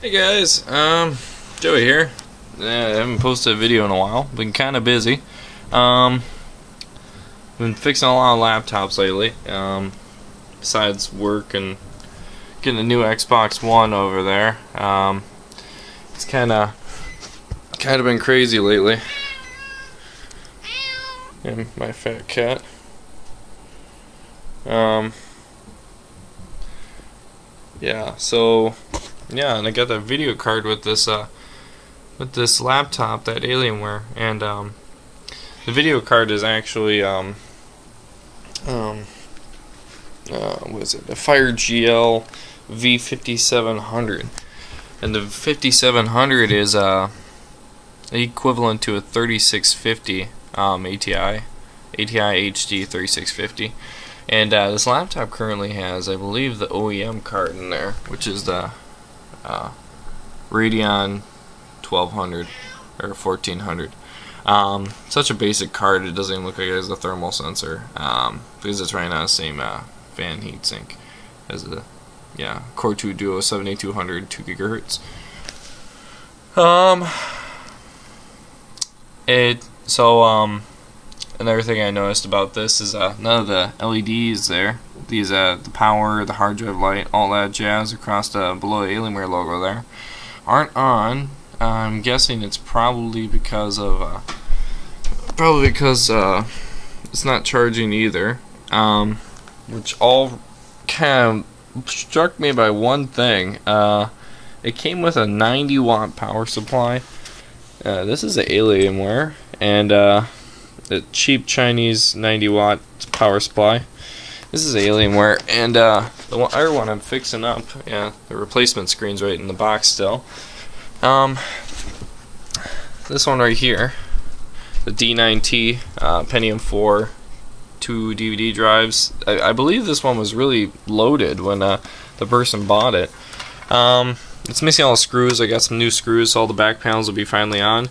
Hey guys, Joey here. I haven't posted a video in a while. Been kind of busy. Been fixing a lot of laptops lately. Besides work and getting a new Xbox One over there. It's kind of been crazy lately. And my fat cat. Yeah. So. Yeah, and I got that video card with this laptop, that Alienware, and the video card is actually what is it? A Fire GL V5700, and the 5700 is equivalent to a 3650 ATI HD 3650, and this laptop currently has, I believe, the OEM card in there, which is the Radeon 1200 or 1400. Such a basic card, it doesn't even look like it has a thermal sensor, because it's running on the same fan heatsink as the Core 2 Duo 7800 2 GHz. Another thing I noticed about this is none of the LEDs there. These the power, the hard drive light, all that jazz across the below the Alienware logo there aren't on. I'm guessing it's probably because of it's not charging either. Which all kind of struck me by one thing. It came with a 90-watt power supply. This is the Alienware, and the cheap Chinese 90-watt power supply. This is Alienware, and the other one I'm fixing up, the replacement screen's right in the box still. This one right here, the D9T Pentium 4 2 DVD drives. I believe this one was really loaded when the person bought it. It's missing all the screws. I got some new screws, so all the back panels will be finally on.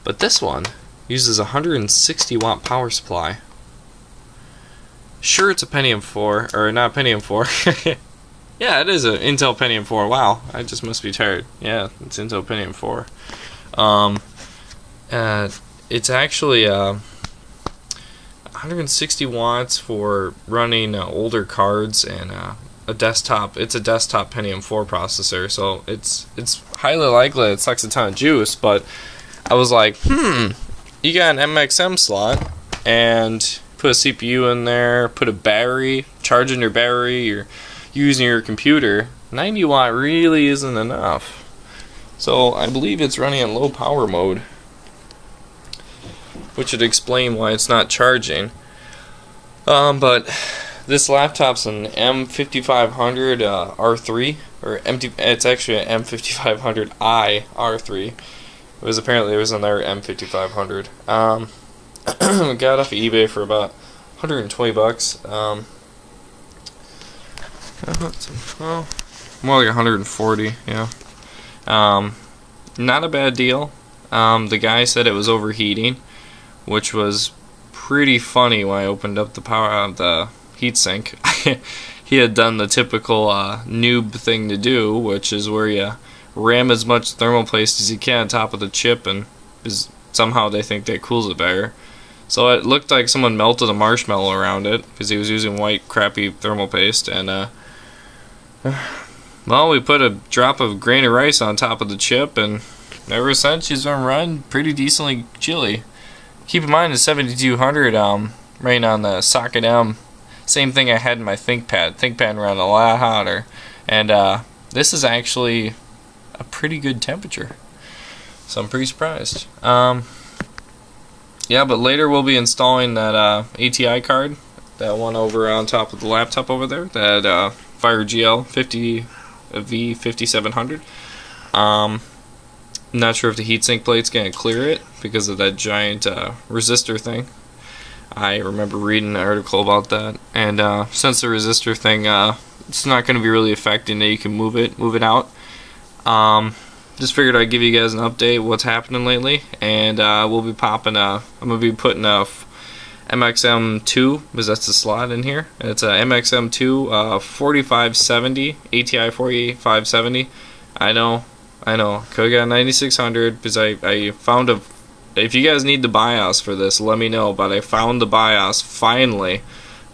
But this one uses a 160-watt power supply. Sure, it's a Pentium 4, or not Pentium 4. Yeah, it is an Intel Pentium 4. Wow, I just must be tired. Yeah, it's Intel Pentium 4. It's actually 160 watts for running older cards and a desktop. It's a desktop Pentium 4 processor, so it's highly likely it sucks a ton of juice. But I was like, you got an MXM slot and put a CPU in there, put a battery, charging your battery, you're using your computer. 90 watt really isn't enough. So I believe it's running in low power mode, which would explain why it's not charging. But this laptop's an M5500i-R3, or it's actually an M5500i-R3. Apparently there was another M5500. Got off of eBay for about 120 bucks. Well, more like 140, yeah. Not a bad deal. The guy said it was overheating, which was pretty funny when I opened up the the heatsink. He had done the typical noob thing to do, which is where you ram as much thermal paste as you can on top of the chip, and somehow they think that cools it better. So it looked like someone melted a marshmallow around it because he was using white crappy thermal paste, and well, we put a drop of grain of rice on top of the chip, and ever since she's been running pretty decently chilly. Keep in mind the 7200 running on the socket M, same thing I had in my ThinkPad. ThinkPad ran a lot hotter, and this is actually a pretty good temperature, so I'm pretty surprised. Yeah, but later we'll be installing that ATI card, that one over on top of the laptop over there, that Fire GL V5700. I'm not sure if the heatsink plate's going to clear it because of that giant resistor thing. I remember reading an article about that, and since the resistor thing, it's not going to be really affecting it. You can move it out. Just figured I'd give you guys an update what's happening lately, and we'll be popping I'm gonna be putting a MXM2, because that's the slot in here. It's a MXM2 4570 ATI 4570 I know. Could've got 9600 because I found a. If you guys need the BIOS for this, let me know. But I found the BIOS finally,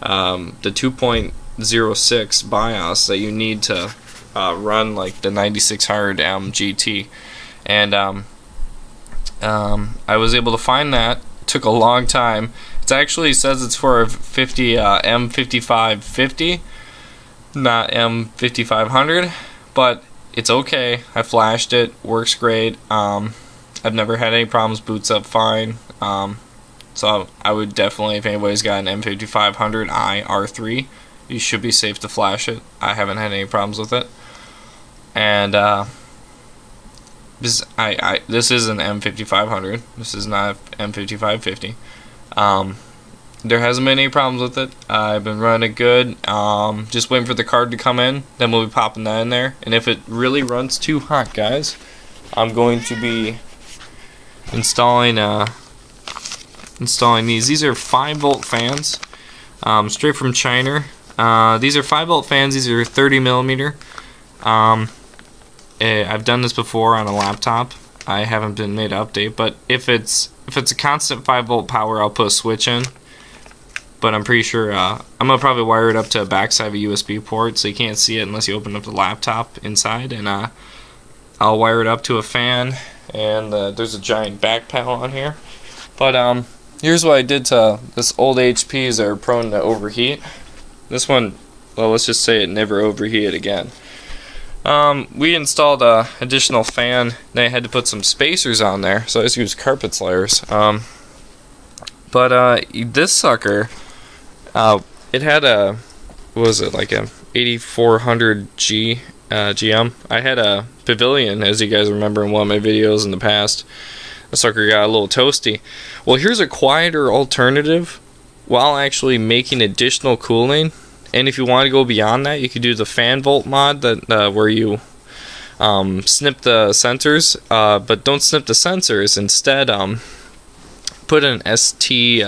the 2.06 BIOS that you need to run like the 9600M GT, and I was able to find that. It took a long time. It actually says it's for a M5550, not M5500, but it's okay. I flashed it, works great. I've never had any problems, boots up fine. So I would definitely, if anybody's got an M5500i-R3, you should be safe to flash it. I haven't had any problems with it. And this is an M5500. This is not M5550. There hasn't been any problems with it. I've been running it good. Just waiting for the card to come in. Then we'll be popping that in there. And if it really runs too hot, guys, I'm going to be installing these. These are 5-volt fans, straight from China. These are 5-volt fans. These are 30 millimeter. I've done this before on a laptop. I haven't been made to update, but if it's a constant 5-volt power, I'll put a switch in. But I'm pretty sure I'm gonna probably wire it up to the backside of a USB port, so you can't see it unless you open up the laptop inside. And I'll wire it up to a fan, and there's a giant back panel on here. But here's what I did to this old HPs that are prone to overheat. This one, well, let's just say it never overheated again. We installed a additional fan, then I had to put some spacers on there, so I just used carpet slayers. But this sucker, it had a, what was it, like a 8400G GM. I had a Pavilion, as you guys remember in one of my videos in the past. The sucker got a little toasty. Well, here's a quieter alternative while actually making additional cooling. And if you want to go beyond that, you could do the fan volt mod, that where you snip the sensors, but don't snip the sensors. Instead, put an SDPT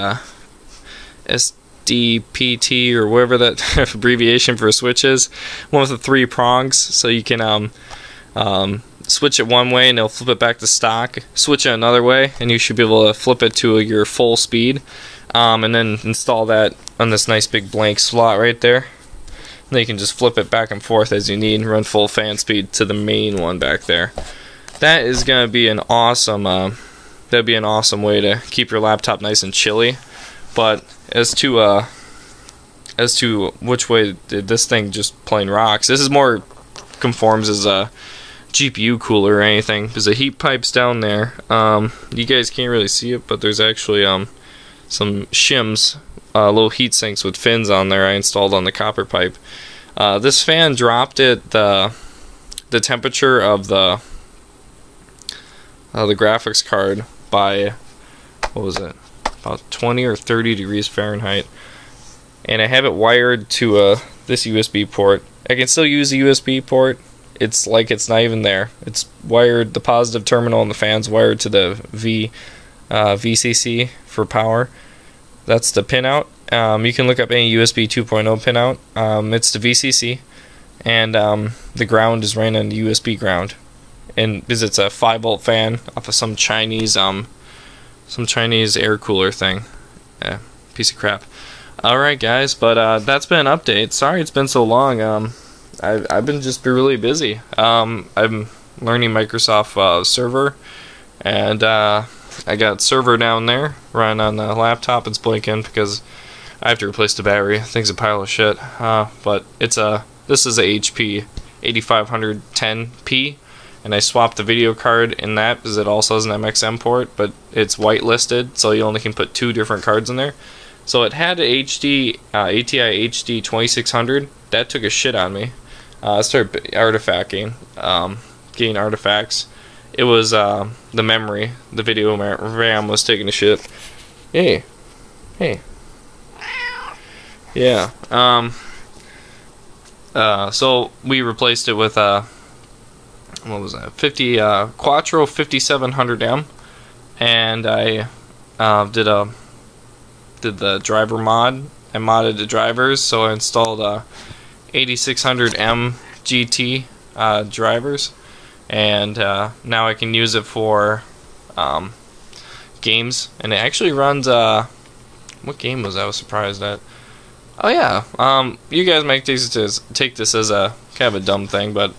or whatever that abbreviation for a switch is, one with the 3 prongs, so you can switch it one way and it'll flip it back to stock. Switch it another way, and you should be able to flip it to your full speed. And then install that on this nice big blank slot right there. And then you can just flip it back and forth as you need and run full fan speed to the main one back there. That is going to be an awesome, that'd be an awesome way to keep your laptop nice and chilly. But as to which way this thing just plain rocks, this is more conforms as a GPU cooler or anything. There's a heat pipes down there. You guys can't really see it, but there's actually some shims, little heat sinks with fins on there I installed on the copper pipe. This fan dropped it the temperature of the graphics card by, what was it, about 20 or 30 degrees Fahrenheit. And I have it wired to this USB port. I can still use the USB port. It's like it's not even there. It's wired, the positive terminal and the fan's wired to the VCC for power. That's the pinout. You can look up any USB 2.0 pinout. It's the VCC, and the ground is ran on the USB ground. And because it's a 5-volt fan off of some Chinese air cooler thing. Piece of crap. All right, guys, but that's been an update. Sorry it's been so long. I've been just really busy. I'm learning Microsoft Server, and I got Server down there running on the laptop. It's blinking because I have to replace the battery. Thing's a pile of shit. But this is a HP 8510P, and I swapped the video card in that because it also has an MXM port, but it's whitelisted, so you only can put 2 different cards in there. So it had an ATI HD 2600. That took a shit on me. I started artifacting, getting artifacts. It was the memory, the video RAM was taking a shit. Hey. Yeah. So we replaced it with what was that? Quattro 5700M, and I did the driver mod. I modded the drivers, so I installed 8600M GT drivers, and now I can use it for games. And it actually runs. What game was I was surprised at? Oh yeah, you guys might take this as a kind of a dumb thing, but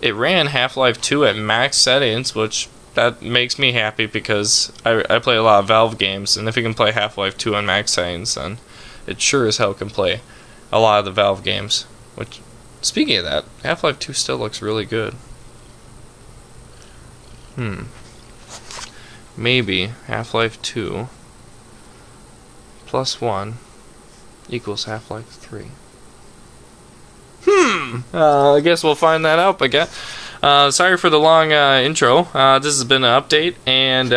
it ran Half-Life 2 at max settings, which that makes me happy because I play a lot of Valve games, and if you can play Half-Life 2 on max settings, then it sure as hell can play a lot of the Valve games. Which, speaking of that, Half-Life 2 still looks really good. Maybe Half-Life 2 plus 1 equals Half-Life 3. I guess we'll find that out, I guess. Sorry for the long intro. This has been an update, and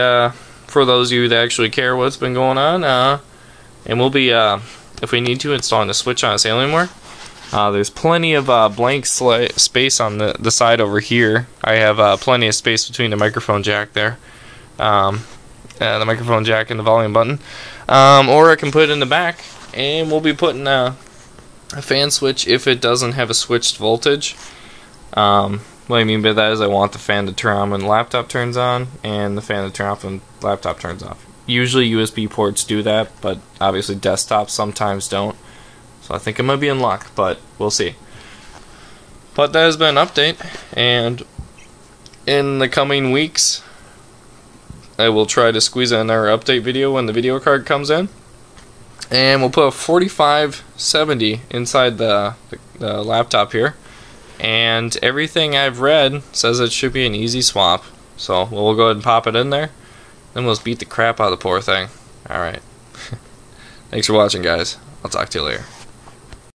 for those of you that actually care what's been going on, and we'll be, if we need to, installing a switch on this Alienware. There's plenty of blank space on the side over here. I have plenty of space between the microphone jack there, the microphone jack and the volume button, or I can put it in the back, and we'll be putting a fan switch if it doesn't have a switched voltage. What I mean by that is I want the fan to turn on when the laptop turns on, and the fan to turn off when the laptop turns off. Usually USB ports do that, but obviously desktops sometimes don't. So I think I might be in luck, but we'll see. But that has been an update, and in the coming weeks I will try to squeeze in another update video when the video card comes in. And we'll put a 4570 inside the laptop here. And everything I've read says it should be an easy swap. So we'll go ahead and pop it in there. Then we'll just beat the crap out of the poor thing. Alright. Thanks for watching, guys. I'll talk to you later.